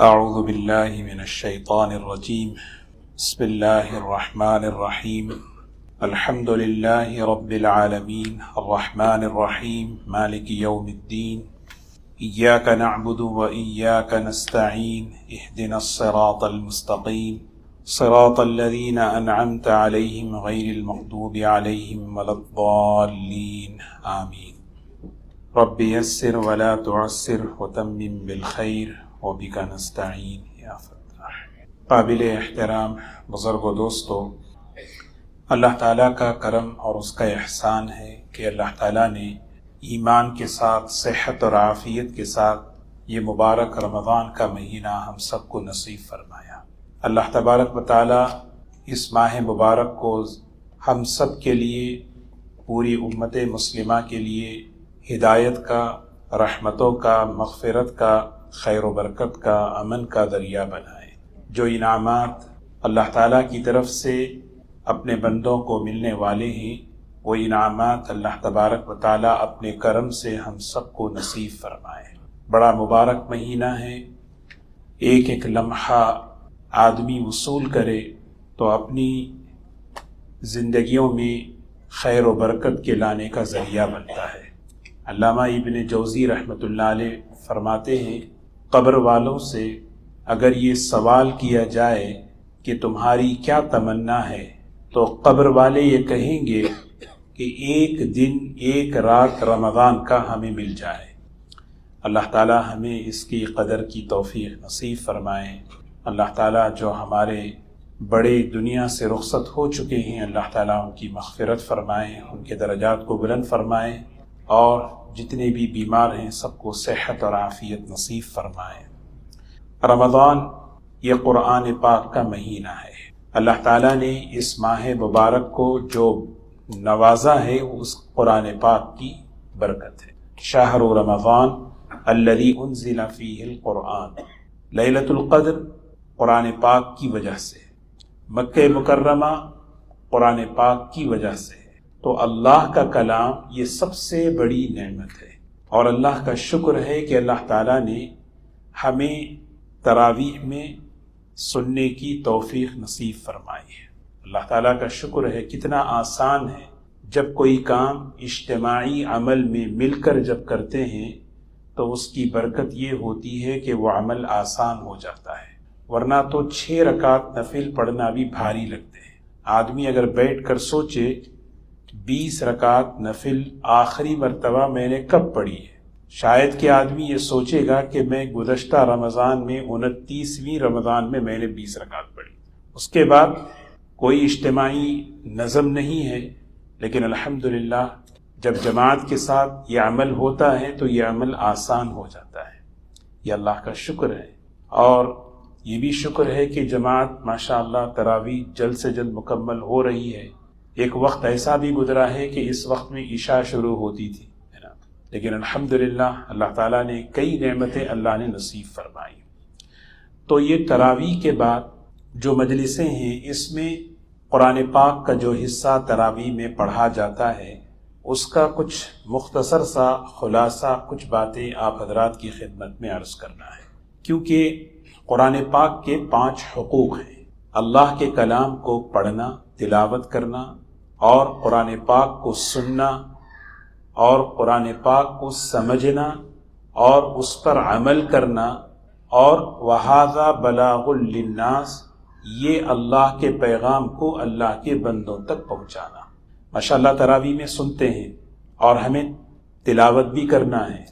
اعوذ باللہ من الشیطان الرجیم بسم اللہ الرحمن الرحیم الحمد للہ رب العالمین الرحمن الرحیم مالک یوم الدین ایاک نعبد و ایاک نستعین اہدنا الصراط المستقیم صراط الذین انعمت علیہم غیر المغضوب علیہم ولا الضالین آمین رب یسر ولا تعسر وتمم بالخیر وبک نستعین یا فتاح۔ قابل احترام بزرگ و دوستو، اللہ تعالیٰ کا کرم اور اس کا احسان ہے کہ اللہ تعالیٰ نے ایمان کے ساتھ، صحت اور عافیت کے ساتھ یہ مبارک رمضان کا مہینہ ہم سب کو نصیب فرمایا۔ اللہ تبارک و تعالیٰ اس ماہ مبارک کو ہم سب کے لیے، پوری امت مسلمہ کے لیے ہدایت کا، رحمتوں کا، مغفرت کا، خیر و برکت کا، امن کا ذریعہ بنائے۔ جو انعامات اللہ تعالیٰ کی طرف سے اپنے بندوں کو ملنے والے ہیں، وہ انعامات اللہ تبارک و تعالیٰ اپنے کرم سے ہم سب کو نصیب فرمائے۔ بڑا مبارک مہینہ ہے۔ ایک ایک لمحہ آدمی وصول کرے تو اپنی زندگیوں میں خیر و برکت کے لانے کا ذریعہ بنتا ہے۔ علامہ ابن جوزی رحمۃ اللہ علیہ فرماتے ہیں، قبر والوں سے اگر یہ سوال کیا جائے کہ تمہاری کیا تمنا ہے، تو قبر والے یہ کہیں گے کہ ایک دن ایک رات رمضان کا ہمیں مل جائے۔ اللہ تعالی ہمیں اس کی قدر کی توفیق نصیب فرمائے۔ اللہ تعالی جو ہمارے بڑے دنیا سے رخصت ہو چکے ہیں، اللہ تعالیٰ ان کی مغفرت فرمائے، ان کے درجات کو بلند فرمائے، اور جتنے بھی بیمار ہیں سب کو صحت اور عافیت نصیب فرمائے۔ رمضان یہ قرآن پاک کا مہینہ ہے۔ اللہ تعالیٰ نے اس ماہ مبارک کو جو نوازا ہے وہ اس قرآن پاک کی برکت ہے۔ شہر رمضان الذی انزل فیہ القرآن، لیلۃ القدر قرآن پاک کی وجہ سے، مکہ مکرمہ قرآن پاک کی وجہ سے۔ تو اللہ کا کلام یہ سب سے بڑی نعمت ہے، اور اللہ کا شکر ہے کہ اللہ تعالیٰ نے ہمیں تراویح میں سننے کی توفیق نصیب فرمائی ہے۔ اللہ تعالیٰ کا شکر ہے، کتنا آسان ہے جب کوئی کام اجتماعی عمل میں مل کر جب کرتے ہیں تو اس کی برکت یہ ہوتی ہے کہ وہ عمل آسان ہو جاتا ہے، ورنہ تو 6 رکعت نفل پڑھنا بھی بھاری لگتے ہیں۔ آدمی اگر بیٹھ کر سوچے 20 رکعت نفل آخری مرتبہ میں نے کب پڑھی ہے، شاید کہ آدمی یہ سوچے گا کہ میں گزشتہ رمضان میں 29ویں رمضان میں نے 20 رکعت پڑھی۔ اس کے بعد کوئی اجتماعی نظم نہیں ہے، لیکن الحمدللہ جب جماعت کے ساتھ یہ عمل ہوتا ہے تو یہ عمل آسان ہو جاتا ہے۔ یہ اللہ کا شکر ہے، اور یہ بھی شکر ہے کہ جماعت ماشاءاللہ تراویح جلد سے جلد مکمل ہو رہی ہے۔ ایک وقت ایسا بھی گزرا ہے کہ اس وقت میں عشاء شروع ہوتی تھی، لیکن الحمدللہ اللہ تعالیٰ نے کئی نعمتیں اللہ نے نصیب فرمائی۔ تو یہ تراویح کے بعد جو مجلسیں ہیں، اس میں قرآن پاک کا جو حصہ تراویح میں پڑھا جاتا ہے، اس کا کچھ مختصر سا خلاصہ، کچھ باتیں آپ حضرات کی خدمت میں عرض کرنا ہے، کیونکہ قرآن پاک کے 5 حقوق ہیں: اللہ کے کلام کو پڑھنا، تلاوت کرنا، اور قرآن پاک کو سننا، اور قرآن پاک کو سمجھنا، اور اس پر عمل کرنا، اور وَهَذَا بَلَاغٌ لِلنَّاسِ، یہ اللہ کے پیغام کو اللہ کے بندوں تک پہنچانا۔ ماشاءاللہ تراویح میں سنتے ہیں اور ہمیں تلاوت بھی کرنا ہے۔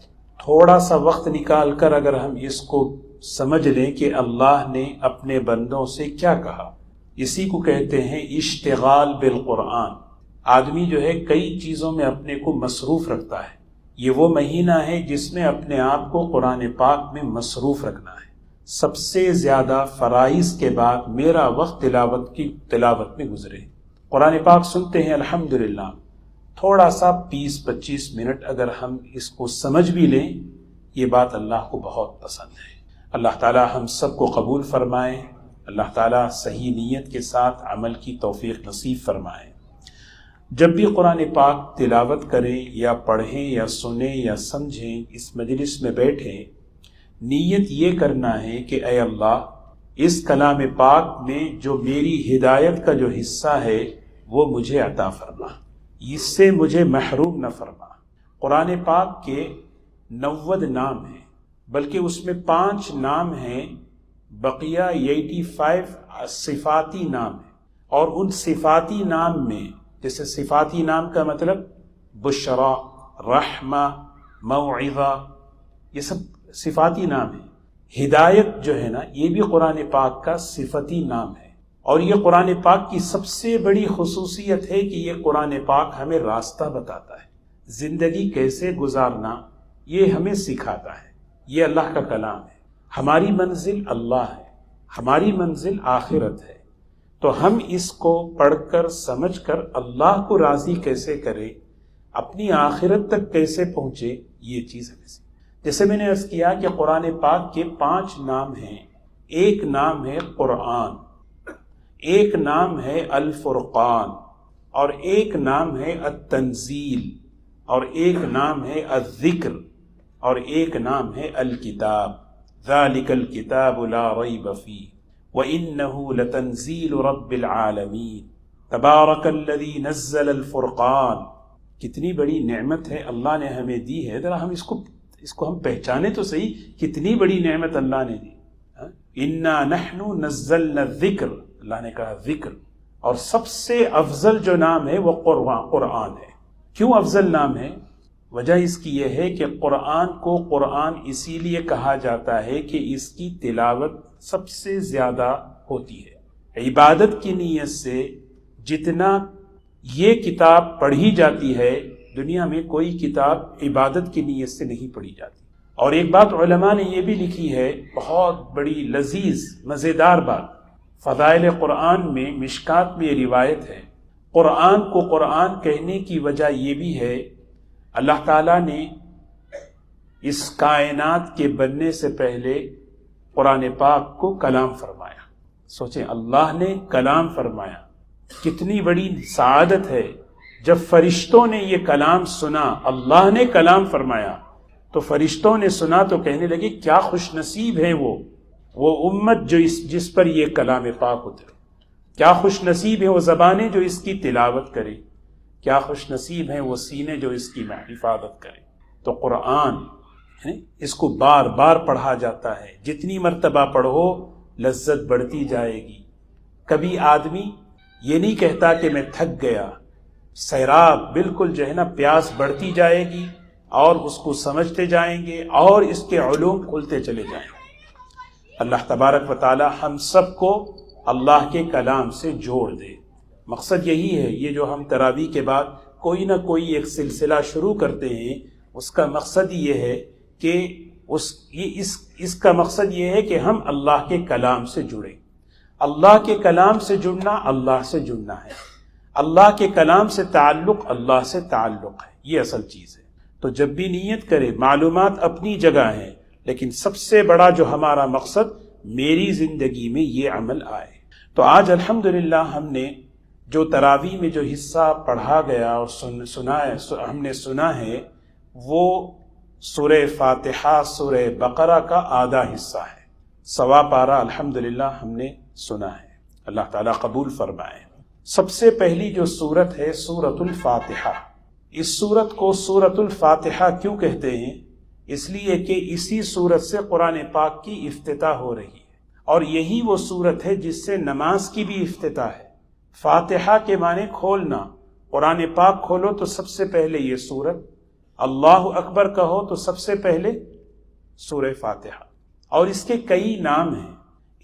تھوڑا سا وقت نکال کر اگر ہم اس کو سمجھ لیں کہ اللہ نے اپنے بندوں سے کیا کہا، اسی کو کہتے ہیں اشتغال بالقرآن۔ آدمی جو ہے کئی چیزوں میں اپنے کو مصروف رکھتا ہے۔ یہ وہ مہینہ ہے جس میں اپنے آپ کو قرآن پاک میں مصروف رکھنا ہے۔ سب سے زیادہ فرائض کے بعد میرا وقت تلاوت میں گزرے۔ قرآن پاک سنتے ہیں الحمدللہ، تھوڑا سا 20-25 منٹ اگر ہم اس کو سمجھ بھی لیں، یہ بات اللہ کو بہت پسند ہے۔ اللہ تعالی ہم سب کو قبول فرمائے، اللہ تعالی صحیح نیت کے ساتھ عمل کی توفیق نصیب فرمائے۔ جب بھی قرآن پاک تلاوت کریں یا پڑھیں یا سنیں یا سمجھیں، اس مجلس میں بیٹھیں، نیت یہ کرنا ہے کہ اے اللہ اس کلام پاک میں جو میری ہدایت کا جو حصہ ہے وہ مجھے عطا فرما، اس سے مجھے محروم نہ فرما۔ قرآن پاک کے 90 نام ہیں، بلکہ اس میں 5 نام ہیں، بقیہ 85 صفاتی نام ہیں۔ اور ان صفاتی نام میں، جیسے صفاتی نام کا مطلب بشرا، رحمہ، موعظہ، یہ سب صفاتی نام ہیں۔ ہدایت جو ہے نا، یہ بھی قرآن پاک کا صفتی نام ہے، اور یہ قرآن پاک کی سب سے بڑی خصوصیت ہے کہ یہ قرآن پاک ہمیں راستہ بتاتا ہے، زندگی کیسے گزارنا یہ ہمیں سکھاتا ہے۔ یہ اللہ کا کلام ہے۔ ہماری منزل اللہ ہے، ہماری منزل آخرت ہے، تو ہم اس کو پڑھ کر سمجھ کر اللہ کو راضی کیسے کریں، اپنی آخرت تک کیسے پہنچے، یہ چیز ہمیں سکھاتا ہے۔ جیسے میں نے عرض کیا کہ قرآن پاک کے 5 نام ہیں۔ ایک نام ہے قرآن، ایک نام ہے الفرقان، اور ایک نام ہے التنزیل، اور ایک نام ہے الذکر، اور ایک نام ہے الکتاب۔ ذالک الکتاب لا ریب فیہ وإنہ لتنزیل رب العالمین تبارک الذی نزل الفرقان۔ کتنی بڑی نعمت ہے اللہ نے ہمیں دی ہے، ذرا ہم اس کو ہم پہچانے تو صحیح، کتنی بڑی نعمت اللہ نے دی۔ انا نحن نزلنا الذکر، اللہ نے کہا ذکر، اور سب سے افضل جو نام ہے وہ قرآن ہے۔ کیوں افضل نام ہے؟ وجہ اس کی یہ ہے کہ قرآن کو قرآن اسی لیے کہا جاتا ہے کہ اس کی تلاوت سب سے زیادہ ہوتی ہے۔ عبادت کی نیت سے جتنا یہ کتاب پڑھی جاتی ہے، دنیا میں کوئی کتاب عبادت کی نیت سے نہیں پڑھی جاتی۔ اور ایک بات علماء نے یہ بھی لکھی ہے، بہت بڑی لذیذ مزیدار بات، فضائل قرآن میں مشکات میں یہ روایت ہے، قرآن کو قرآن کہنے کی وجہ یہ بھی ہے، اللہ تعالیٰ نے اس کائنات کے بننے سے پہلے قرآن پاک کو کلام فرمایا۔ سوچیں، اللہ نے کلام فرمایا، کتنی بڑی سعادت ہے۔ جب فرشتوں نے یہ کلام سنا، اللہ نے کلام فرمایا، تو فرشتوں نے سنا تو کہنے لگے کیا خوش نصیب ہے وہ امت جس پر یہ کلام پاک اترے، کیا خوش نصیب ہے وہ زبانیں جو اس کی تلاوت کرے، کیا خوش نصیب ہیں وہ سینے جو اس کی حفاظت کریں۔ تو قرآن اس کو بار بار پڑھا جاتا ہے، جتنی مرتبہ پڑھو لذت بڑھتی جائے گی۔ کبھی آدمی یہ نہیں کہتا کہ میں تھک گیا، سیراب بالکل جو ہے نا پیاس بڑھتی جائے گی، اور اس کو سمجھتے جائیں گے اور اس کے علوم کھلتے چلے جائیں گے۔ اللہ تبارک و تعالی ہم سب کو اللہ کے کلام سے جوڑ دے۔ مقصد یہی ہے، یہ جو ہم تراویح کے بعد کوئی نہ کوئی ایک سلسلہ شروع کرتے ہیں، اس کا مقصد یہ ہے کہ اس کا مقصد یہ ہے کہ ہم اللہ کے کلام سے جڑیں۔ اللہ کے کلام سے جڑنا اللہ سے جڑنا ہے، اللہ کے کلام سے تعلق اللہ سے تعلق ہے، یہ اصل چیز ہے۔ تو جب بھی نیت کرے، معلومات اپنی جگہ ہیں، لیکن سب سے بڑا جو ہمارا مقصد میری زندگی میں یہ عمل آئے۔ تو آج الحمدللہ ہم نے جو تراویح میں جو حصہ پڑھا گیا اور ہم نے سنا ہے، وہ سورہ فاتحہ، سورہ بقرہ کا آدھا حصہ ہے، سوا پارہ الحمدللہ ہم نے سنا ہے۔ اللہ تعالیٰ قبول فرمائے۔ سب سے پہلی جو سورت ہے سورۃ الفاتحہ۔ اس سورت کو سورۃ الفاتحہ کیوں کہتے ہیں؟ اس لیے کہ اسی سورت سے قرآن پاک کی افتتاح ہو رہی ہے، اور یہی وہ سورت ہے جس سے نماز کی بھی افتتاح ہے۔ فاتحہ کے معنی کھولنا، قرآن پاک کھولو تو سب سے پہلے یہ سورت، اللہ اکبر کہو تو سب سے پہلے سورہ فاتحہ۔ اور اس کے کئی نام ہیں۔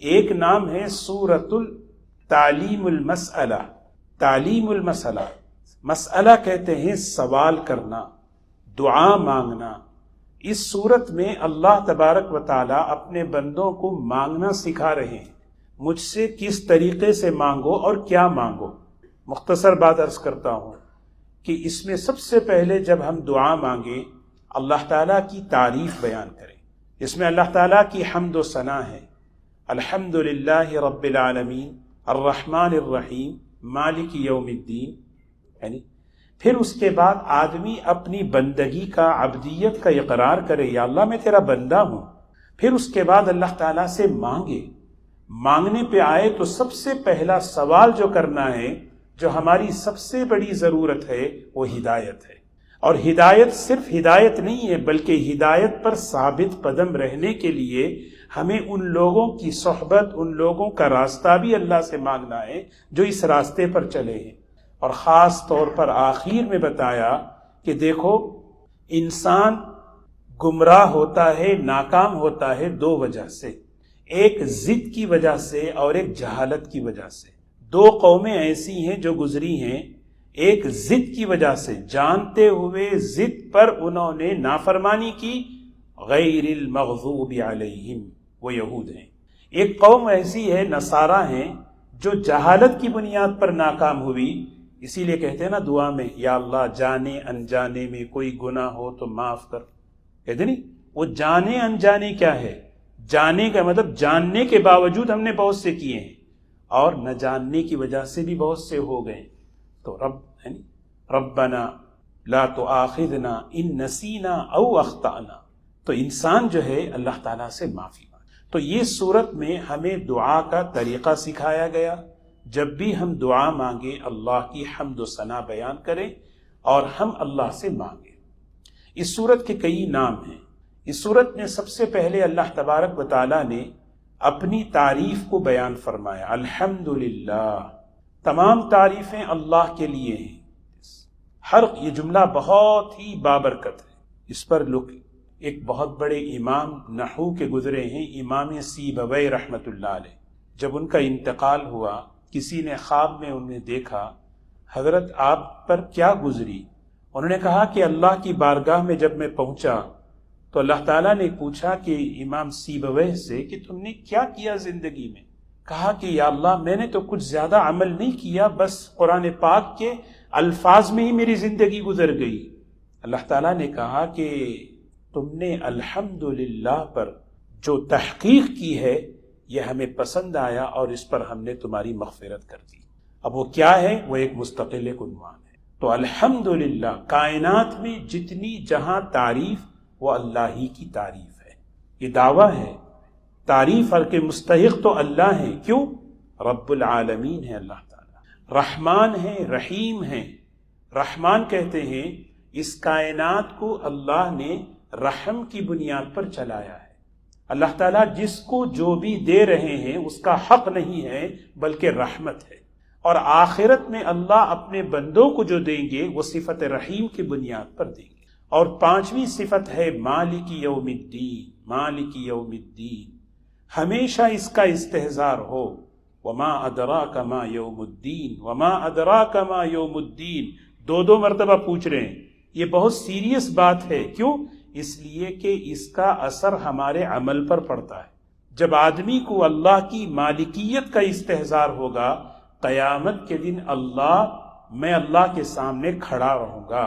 ایک نام ہے سورۃ تعلیم المسئلہ۔ تعلیم المسئلہ، مسئلہ کہتے ہیں سوال کرنا، دعا مانگنا۔ اس صورت میں اللہ تبارک و تعالیٰ اپنے بندوں کو مانگنا سکھا رہے ہیں، مجھ سے کس طریقے سے مانگو اور کیا مانگو۔ مختصر بات عرض کرتا ہوں کہ اس میں سب سے پہلے جب ہم دعا مانگیں، اللہ تعالیٰ کی تعریف بیان کریں۔ اس میں اللہ تعالیٰ کی حمد و ثنا ہے، الحمد للہ رب العالمین الرحمن الرحیم مالک یوم الدین، یعنی پھر اس کے بعد آدمی اپنی بندگی کا، عبدیت کا اقرار کرے، یا اللہ میں تیرا بندہ ہوں، پھر اس کے بعد اللہ تعالیٰ سے مانگے. مانگنے پہ آئے تو سب سے پہلا سوال جو کرنا ہے، جو ہماری سب سے بڑی ضرورت ہے، وہ ہدایت ہے. اور ہدایت صرف ہدایت نہیں ہے، بلکہ ہدایت پر ثابت قدم رہنے کے لیے ہمیں ان لوگوں کی صحبت، ان لوگوں کا راستہ بھی اللہ سے مانگنا ہے جو اس راستے پر چلے ہیں. اور خاص طور پر آخر میں بتایا کہ دیکھو، انسان گمراہ ہوتا ہے، ناکام ہوتا ہے دو وجہ سے، ایک ضد کی وجہ سے اور ایک جہالت کی وجہ سے. دو قومیں ایسی ہیں جو گزری ہیں، ایک ضد کی وجہ سے، جانتے ہوئے ضد پر انہوں نے نافرمانی کی، غیر المغضوب علیہم، وہ یہود ہیں. ایک قوم ایسی ہے، نصارہ ہیں، جو جہالت کی بنیاد پر ناکام ہوئی. اسی لیے کہتے ہیں نا دعا میں، یا اللہ جانے انجانے میں کوئی گناہ ہو تو معاف کر. کہتے نہیں، وہ جانے انجانے کیا ہے؟ جانے کا مطلب جاننے کے باوجود ہم نے بہت سے کیے ہیں، اور نہ جاننے کی وجہ سے بھی بہت سے ہو گئے. تو ربنا لا تؤاخذنا ان نسینا او اخطأنا. تو انسان جو ہے اللہ تعالیٰ سے معافی مانگے. تو یہ صورت میں ہمیں دعا کا طریقہ سکھایا گیا. جب بھی ہم دعا مانگیں اللہ کی حمد و ثنا بیان کریں اور ہم اللہ سے مانگیں. اس صورت کے کئی نام ہیں. اس صورت میں سب سے پہلے اللہ تبارک و تعالیٰ نے اپنی تعریف کو بیان فرمایا. الحمدللہ، تمام تعریفیں اللہ کے لیے ہیں. یہ جملہ بہت ہی بابرکت ہے. اس پر لوگ ایک بہت بڑے امام نحو کے گزرے ہیں، امام سیبوی رحمۃ اللہ علیہ. جب ان کا انتقال ہوا، کسی نے خواب میں انہیں دیکھا، حضرت آپ پر کیا گزری؟ انہوں نے کہا کہ اللہ کی بارگاہ میں جب میں پہنچا تو اللہ تعالیٰ نے پوچھا کہ امام سیبویہ سے کہ تم نے کیا کیا زندگی میں؟ کہا کہ یا اللہ میں نے تو کچھ زیادہ عمل نہیں کیا، بس قرآن پاک کے الفاظ میں ہی میری زندگی گزر گئی. اللہ تعالیٰ نے کہا کہ تم نے الحمدللہ پر جو تحقیق کی ہے یہ ہمیں پسند آیا اور اس پر ہم نے تمہاری مغفرت کر دی. اب وہ کیا ہے؟ وہ ایک مستقل عنوان ہے. تو الحمدللہ، کائنات میں جتنی جہاں تعریف، وہ اللہ ہی کی تعریف ہے. یہ دعویٰ ہے، تعریف کے مستحق تو اللہ ہیں. کیوں؟ رب العالمین ہے اللہ تعالیٰ، رحمان ہے، رحیم ہے. رحمان کہتے ہیں اس کائنات کو اللہ نے رحم کی بنیاد پر چلایا ہے. اللہ تعالیٰ جس کو جو بھی دے رہے ہیں اس کا حق نہیں ہے بلکہ رحمت ہے. اور آخرت میں اللہ اپنے بندوں کو جو دیں گے وہ صفت رحیم کی بنیاد پر دیں گے. اور پانچویں صفت ہے مالک یوم الدین. مالک یوم الدین، ہمیشہ اس کا استحضار ہو. وما ادراک ما یوم الدین، وما ادراک ما یوم الدین. دو مرتبہ پوچھ رہے ہیں. یہ بہت سیریس بات ہے. کیوں؟ اس لیے کہ اس کا اثر ہمارے عمل پر پڑتا ہے. جب آدمی کو اللہ کی مالکیت کا استحضار ہوگا، قیامت کے دن میں اللہ کے سامنے کھڑا رہوں گا،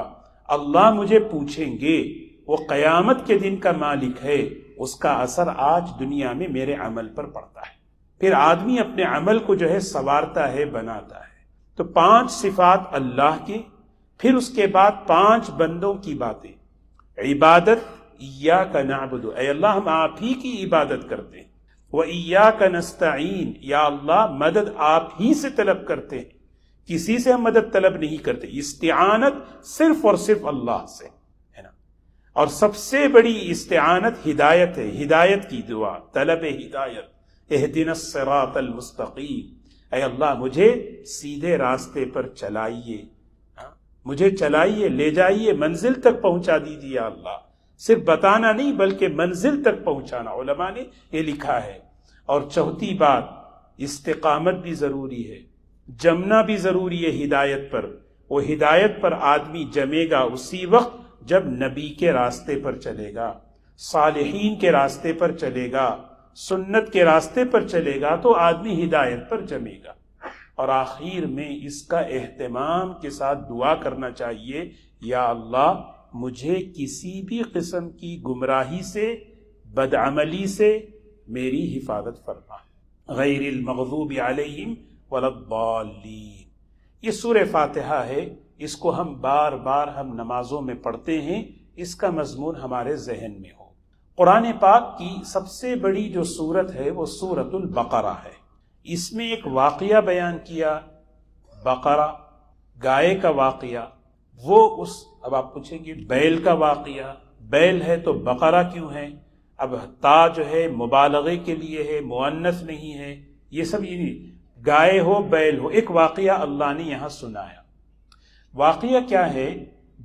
اللہ مجھے پوچھیں گے. وہ قیامت کے دن کا مالک ہے، اس کا اثر آج دنیا میں میرے عمل پر پڑتا ہے. پھر آدمی اپنے عمل کو جو ہے سنوارتا ہے، بناتا ہے. تو 5 صفات اللہ کے، پھر اس کے بعد 5 بندوں کی باتیں. عبادت، ایاک نعبد، اے اللہ ہم آپ ہی کی عبادت کرتے ہیں. وَإِيَّاكَ نَسْتَعِينُ، یا اللہ مدد آپ ہی سے طلب کرتے ہیں، کسی سے ہم مدد طلب نہیں کرتے. استعانت صرف اور صرف اللہ سے ہے نا. اور سب سے بڑی استعانت ہدایت ہے، ہدایت کی دعا، طلب ہدایت. اہدنا الصراط المستقیم، اے اللہ مجھے سیدھے راستے پر چلائیے، مجھے چلائیے، لے جائیے، منزل تک پہنچا دیجیے. اللہ صرف بتانا نہیں بلکہ منزل تک پہنچانا، علماء نے یہ لکھا ہے. اور چوتھی بات، استقامت بھی ضروری ہے، جمنا بھی ضروری ہے ہدایت پر. وہ ہدایت پر آدمی جمے گا اسی وقت جب نبی کے راستے پر چلے گا، صالحین کے راستے پر چلے گا، سنت کے راستے پر چلے گا، تو آدمی ہدایت پر جمے گا. اور آخر میں اس کا اہتمام کے ساتھ دعا کرنا چاہیے، یا اللہ مجھے کسی بھی قسم کی گمراہی سے، بدعملی سے میری حفاظت فرما. غیر المغضوب علیہم ولا الضالین. یہ سورہ فاتحہ ہے، اس کو ہم بار بار نمازوں میں پڑھتے ہیں، اس کا مضمون ہمارے ذہن میں ہو. قرآن پاک کی سب سے بڑی جو سورت ہے وہ سورۃ البقرہ ہے۔ اس میں ایک واقعہ بیان کیا، بقرہ گائے کا واقعہ، اب آپ پوچھیں گے بیل کا واقعہ، بیل ہے تو بقرہ کیوں ہے؟ اب تا جو ہے مبالغے کے لیے ہے، مؤنث نہیں ہے، یہ سب یہ نہیں، گائے ہو بیل ہو، ایک واقعہ اللہ نے یہاں سنایا۔ واقعہ کیا ہے؟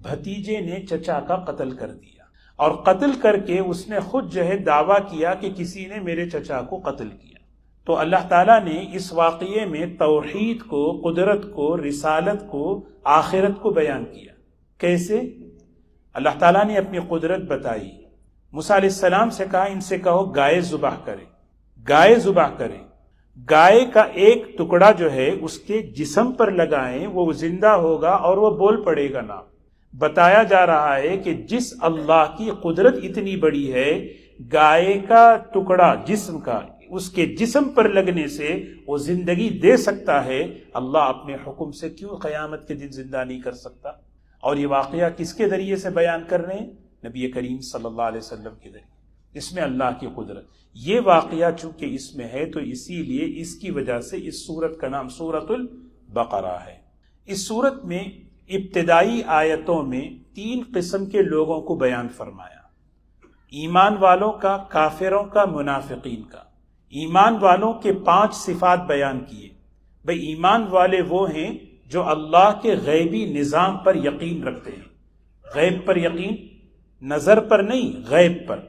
بھتیجے نے چچا کا قتل کر دیا، اور قتل کر کے اس نے خود جو ہے دعویٰ کیا کہ کسی نے میرے چچا کو قتل کیا۔ تو اللہ تعالیٰ نے اس واقعے میں توحید کو، قدرت کو، رسالت کو، آخرت کو بیان کیا۔ کیسے؟ اللہ تعالیٰ نے اپنی قدرت بتائی، موسیٰ علیہ السلام سے کہا ان سے کہو گائے ذبح کریں، گائے ذبح کریں، گائے کا ایک ٹکڑا جو ہے اس کے جسم پر لگائیں، وہ زندہ ہوگا اور وہ بول پڑے گا نام۔ بتایا جا رہا ہے کہ جس اللہ کی قدرت اتنی بڑی ہے، گائے کا ٹکڑا جسم کا اس کے جسم پر لگنے سے وہ زندگی دے سکتا ہے، اللہ اپنے حکم سے کیوں قیامت کے دن زندہ نہیں کر سکتا؟ اور یہ واقعہ کس کے ذریعے سے بیان کر رہے ہیں؟ نبی کریم صلی اللہ علیہ وسلم کے ذریعے۔ اس میں اللہ کی قدرت، یہ واقعہ چونکہ اس میں ہے تو اسی لیے اس کی وجہ سے اس سورت کا نام سورۃ البقرہ ہے۔ اس سورت میں ابتدائی آیتوں میں 3 قسم کے لوگوں کو بیان فرمایا، ایمان والوں کا، کافروں کا، منافقین کا۔ ایمان والوں کے 5 صفات بیان کیے۔ بھئی ایمان والے وہ ہیں جو اللہ کے غیبی نظام پر یقین رکھتے ہیں۔ غیب پر یقین، نظر پر نہیں، غیب پر،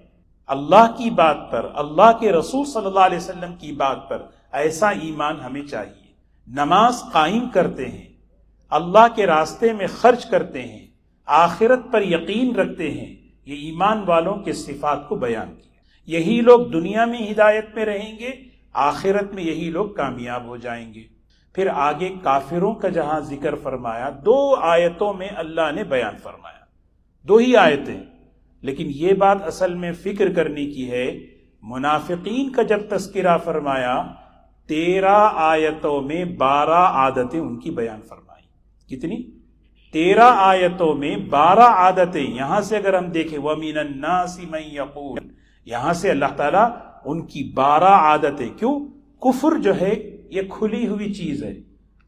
اللہ کی بات پر، اللہ کے رسول صلی اللہ علیہ وسلم کی بات پر، ایسا ایمان ہمیں چاہیے۔ نماز قائم کرتے ہیں، اللہ کے راستے میں خرچ کرتے ہیں، آخرت پر یقین رکھتے ہیں، یہ ایمان والوں کے صفات کو بیان کیا۔ یہی لوگ دنیا میں ہدایت میں رہیں گے، آخرت میں یہی لوگ کامیاب ہو جائیں گے۔ پھر آگے کافروں کا جہاں ذکر فرمایا، 2 آیتوں میں اللہ نے بیان فرمایا، 2 ہی آیتیں، لیکن یہ بات اصل میں فکر کرنے کی ہے۔ منافقین کا جب تذکرہ فرمایا، 13 آیتوں میں 12 عادتیں ان کی بیان فرمائی۔ کتنی؟ 13 آیتوں میں 12 عادتیں۔ یہاں سے اگر ہم دیکھیں وَمِنَ النَّاسِ مَن يَقُولُ، یہاں سے اللہ تعالیٰ ان کی 12 عادتیں، کیوں؟ کفر جو ہے یہ کھلی ہوئی چیز ہے،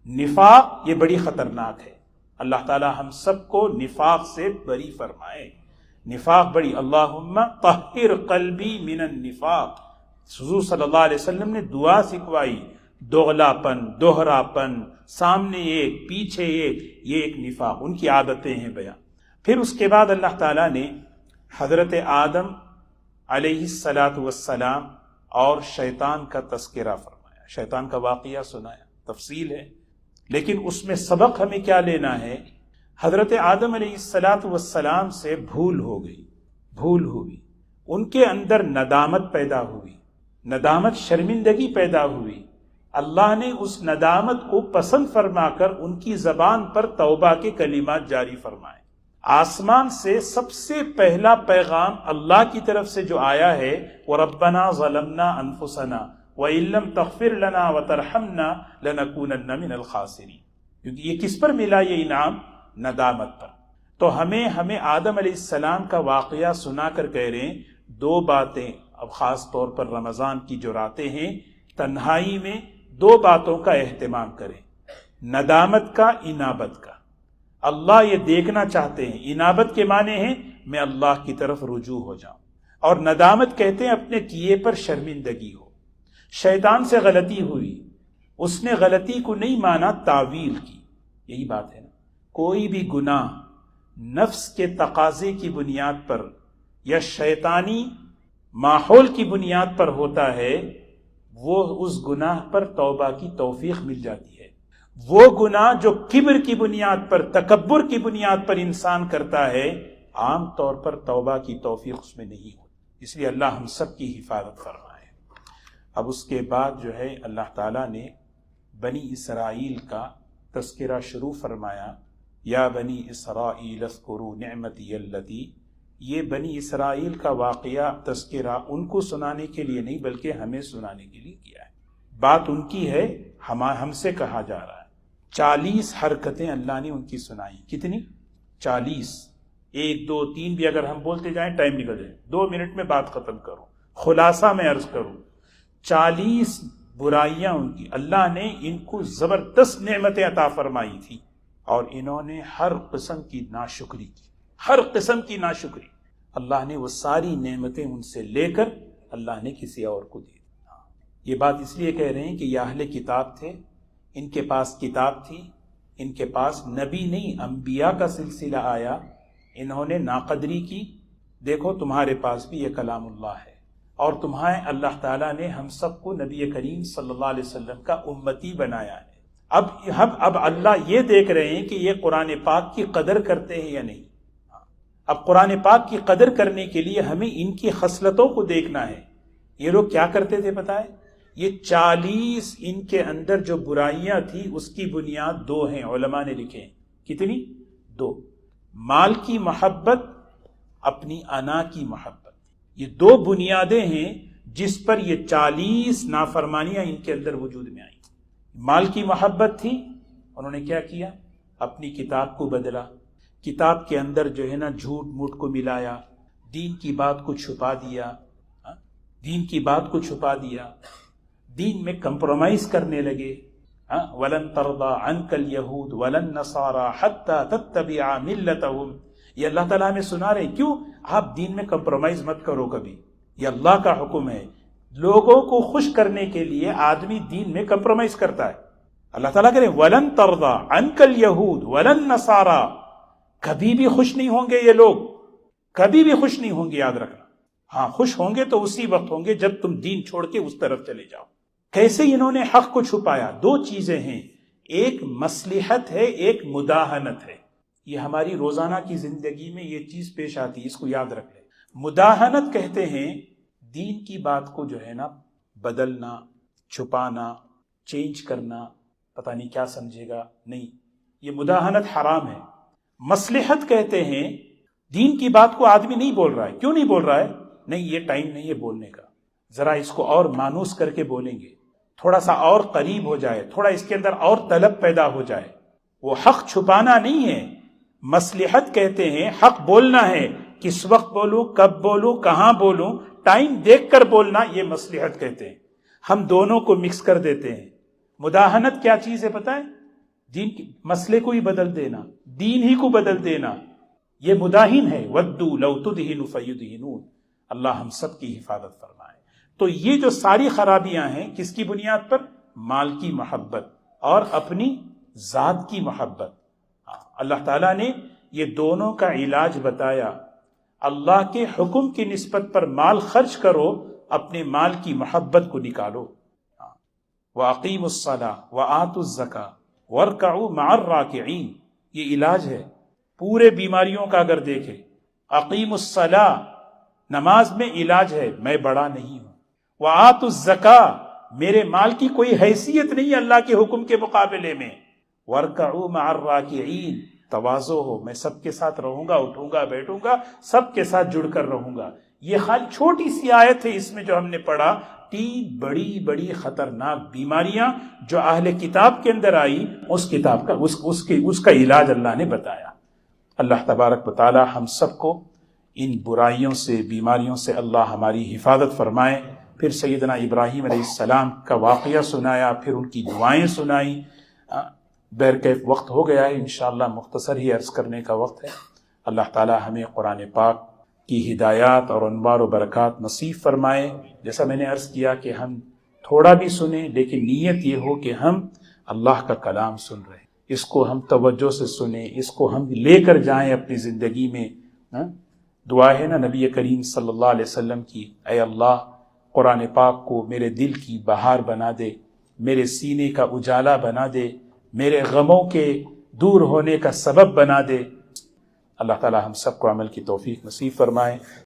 نفاق یہ بڑی خطرناک ہے۔ اللہ تعالیٰ ہم سب کو نفاق سے بری فرمائے۔ نفاق بڑی، اللہم طہر قلبی من النفاق، حضور صلی اللہ علیہ وسلم نے دعا سکھوائی۔ دوغلا پن، دوہرا پن، سامنے ایک پیچھے ایک، یہ ایک نفاق، ان کی عادتیں ہیں بیان۔ پھر اس کے بعد اللہ تعالیٰ نے حضرت آدم علیہ السلام اور شیطان کا تذکرہ فرمایا، شیطان کا واقعہ سنایا، تفصیل ہے، لیکن اس میں سبق ہمیں کیا لینا ہے؟ حضرت آدم علیہ السلام سے بھول ہو گئی، بھول ہوئی، ان کے اندر ندامت پیدا ہوئی، ندامت شرمندگی پیدا ہوئی۔ اللہ نے اس ندامت کو پسند فرما کر ان کی زبان پر توبہ کے کلمات جاری فرمائے۔ آسمان سے سب سے پہلا پیغام اللہ کی طرف سے جو آیا ہے وہ ربنا ظلمنا انفسنا وَإِن لَّمْ تَغْفِرْ لَنَا وَتَرْحَمْنَا لَنَكُونَنَّ مِنَ الْخَاسِرِينَ، کیونکہ یہ کس پر ملا یہ انعام؟ ندامت پر۔ تو ہمیں آدم علیہ السلام کا واقعہ سنا کر کہہ رہے ہیں 2 باتیں، اب خاص طور پر رمضان کی جو راتیں ہیں، تنہائی میں 2 باتوں کا اہتمام کریں، ندامت کا، انابت کا۔ اللہ یہ دیکھنا چاہتے ہیں، انابت کے معنی ہیں میں اللہ کی طرف رجوع ہو جاؤں، اور ندامت کہتے ہیں اپنے کیے پر شرمندگی ہو۔ شیطان سے غلطی ہوئی، اس نے غلطی کو نہیں مانا، تعویل کی، یہی بات ہے نا۔ کوئی بھی گناہ نفس کے تقاضے کی بنیاد پر یا شیطانی ماحول کی بنیاد پر ہوتا ہے، وہ اس گناہ پر توبہ کی توفیق مل جاتی ہے۔ وہ گناہ جو کبر کی بنیاد پر، تکبر کی بنیاد پر انسان کرتا ہے، عام طور پر توبہ کی توفیق اس میں نہیں ہوتی۔ اس لیے اللہ ہم سب کی حفاظت فرمائے۔ اب اس کے بعد جو ہے اللہ تعالیٰ نے بنی اسرائیل کا تذکرہ شروع فرمایا، یا بنی اسرائیل اذکروا نعمتی اللتی، یہ بنی اسرائیل کا واقعہ، تذکرہ ان کو سنانے کے لیے نہیں بلکہ ہمیں سنانے کے لیے کیا ہے۔ بات ان کی ہے، ہم سے کہا جا رہا ہے۔ 40 حرکتیں اللہ نے ان کی سنائی۔ کتنی؟ 40۔ 1 2 3 بھی اگر ہم بولتے جائیں ٹائم نکل جائے، 2 منٹ میں بات ختم کروں، خلاصہ میں عرض کروں، 40 برائیاں ان کی، اللہ نے ان کو زبردست نعمتیں عطا فرمائی تھی اور انہوں نے ہر قسم کی ناشکری کی، ہر قسم کی ناشکری، اللہ نے وہ ساری نعمتیں ان سے لے کر اللہ نے کسی اور کو دی۔ یہ بات اس لیے کہہ رہے ہیں کہ یہ اہل کتاب تھے، ان کے پاس کتاب تھی، ان کے پاس نبی نہیں انبیاء کا سلسلہ آیا، انہوں نے ناقدری کی، دیکھو تمہارے پاس بھی یہ کلام اللہ ہے اور تمہیں اللہ تعالیٰ نے ہم سب کو نبی کریم صلی اللہ علیہ وسلم کا امتی بنایا ہے۔ اب اللہ یہ دیکھ رہے ہیں کہ یہ قرآن پاک کی قدر کرتے ہیں یا نہیں۔ اب قرآن پاک کی قدر کرنے کے لیے ہمیں ان کی خصلتوں کو دیکھنا ہے۔ یہ لوگ کیا کرتے تھے پتہ ہے؟ یہ 40 ان کے اندر جو برائیاں تھی اس کی بنیاد 2 ہیں، علماء نے لکھے ہیں۔ کتنی؟ 2۔ مال کی محبت، اپنی انا کی محبت، یہ 2 بنیادیں ہیں جس پر یہ 40 نافرمانیاں ان کے اندر وجود میں آئیں۔ مال کی محبت تھی، انہوں نے کیا کیا؟ اپنی کتاب کو بدلا، کتاب کے اندر جو ہے نا جھوٹ موٹ کو ملایا، دین کی بات کو چھپا دیا، دین کی بات کو چھپا دیا، دین میں کمپرومائز کرنے لگے۔ وَلَن تَرْضَىٰ عَنْكَ الْيَهُودُ وَلَا النَّصَارَىٰ حَتَّىٰ تَتَّبِعَ مِلَّتَهُمْ۔ یہ اللہ تعالیٰ ہمیں سنا رہے ہیں، کیوں؟ آپ دین میں کمپرومائز مت کرو کبھی، یہ اللہ کا حکم ہے۔ لوگوں کو خوش کرنے کے لیے آدمی دین میں کمپرومائز کرتا ہے۔ اللہ تعالیٰ کہہ رہے ہیں وَلَن تَرْضَىٰ عَنْكَ الْيَهُودُ وَلَا النَّصَارَىٰ، کبھی بھی خوش نہیں ہوں گے یہ لوگ، کبھی بھی خوش نہیں ہوں گے، یاد رکھنا۔ ہاں خوش ہوں گے تو اسی وقت ہوں گے جب تم دین چھوڑ کے اس طرف چلے جاؤ۔ کیسے انہوں نے حق کو چھپایا؟ 2 چیزیں ہیں، ایک مصلحت ہے، ایک مداہنت ہے۔ یہ ہماری روزانہ کی زندگی میں یہ چیز پیش آتی ہے، اس کو یاد رکھ لیں۔ مداہنت کہتے ہیں دین کی بات کو جو ہے نا بدلنا، چھپانا، چینج کرنا، پتہ نہیں کیا سمجھے گا، نہیں، یہ مداہنت حرام ہے۔ مصلحت کہتے ہیں دین کی بات کو آدمی نہیں بول رہا ہے، کیوں نہیں بول رہا ہے؟ نہیں، یہ ٹائم نہیں ہے بولنے کا، ذرا اس کو اور مانوس کر کے بولیں گے، تھوڑا سا اور قریب ہو جائے، تھوڑا اس کے اندر اور طلب پیدا ہو جائے۔ وہ حق چھپانا نہیں ہے، مصلحت کہتے ہیں حق بولنا ہے، کس وقت بولوں، کب بولوں، کہاں بولوں، ٹائم دیکھ کر بولنا، یہ مصلحت کہتے ہیں۔ ہم دونوں کو مکس کر دیتے ہیں۔ مداہنت کیا چیز ہے پتہ ہے؟ دین کے مسئلے کو ہی بدل دینا، دین ہی کو بدل دینا، یہ مداہن ہے۔ وَدُّوا لَوْ تُدْهِنُ فَيُدْهِنُونَ۔ اللہ ہم سب کی حفاظت فرمائے۔ تو یہ جو ساری خرابیاں ہیں کس کی بنیاد پر؟ مال کی محبت اور اپنی ذات کی محبت۔ اللہ تعالیٰ نے یہ دونوں کا علاج بتایا۔ اللہ کے حکم کی نسبت پر مال خرچ کرو، اپنے مال کی محبت کو نکالو۔ وَأَقِيمُوا الصَّلَاةَ وَآتُوا الزَّكَاةَ وَارْكَعُوا مَعَ الرَّاكِعِينَ۔ یہ علاج ہے پورے بیماریوں کا۔ اگر دیکھیں اقیم الصلاۃ، نماز میں علاج ہے، میں بڑا نہیں ہوں۔ وآتوا الزکاۃ، میرے مال کی کوئی حیثیت نہیں اللہ کے حکم کے مقابلے میں۔ وارکعوا مع الراکعین، تواضع ہو، میں سب کے ساتھ رہوں گا، اٹھوں گا، بیٹھوں گا، سب کے ساتھ جڑ کر رہوں گا۔ یہ خالی چھوٹی سی آیت ہے، اس میں جو ہم نے پڑھا 3 بڑی بڑی خطرناک بیماریاں جو اہل کتاب کے اندر آئی، اس کتاب کا اس کا علاج اللہ نے بتایا۔ اللہ تبارک و تعالی ہم سب کو ان برائیوں سے، بیماریوں سے اللہ ہماری حفاظت فرمائے۔ پھر سیدنا ابراہیم علیہ السلام کا واقعہ سنایا، پھر ان کی دعائیں سنائیں۔ بہرکیف وقت ہو گیا ہے، انشاءاللہ مختصر ہی عرض کرنے کا وقت ہے۔ اللہ تعالی ہمیں قرآن پاک کی ہدایات اور انوار و برکات نصیب فرمائے۔ جیسا میں نے عرض کیا کہ ہم تھوڑا بھی سنیں، لیکن نیت یہ ہو کہ ہم اللہ کا کلام سن رہے ہیں، اس کو ہم توجہ سے سنیں، اس کو ہم لے کر جائیں اپنی زندگی میں۔ دعا ہے نا نبی کریم صلی اللہ علیہ وسلم کی، اے اللہ قرآن پاک کو میرے دل کی بہار بنا دے، میرے سینے کا اجالا بنا دے، میرے غموں کے دور ہونے کا سبب بنا دے۔ اللہ تعالی ہم سب کو عمل کی توفیق نصیب فرمائے۔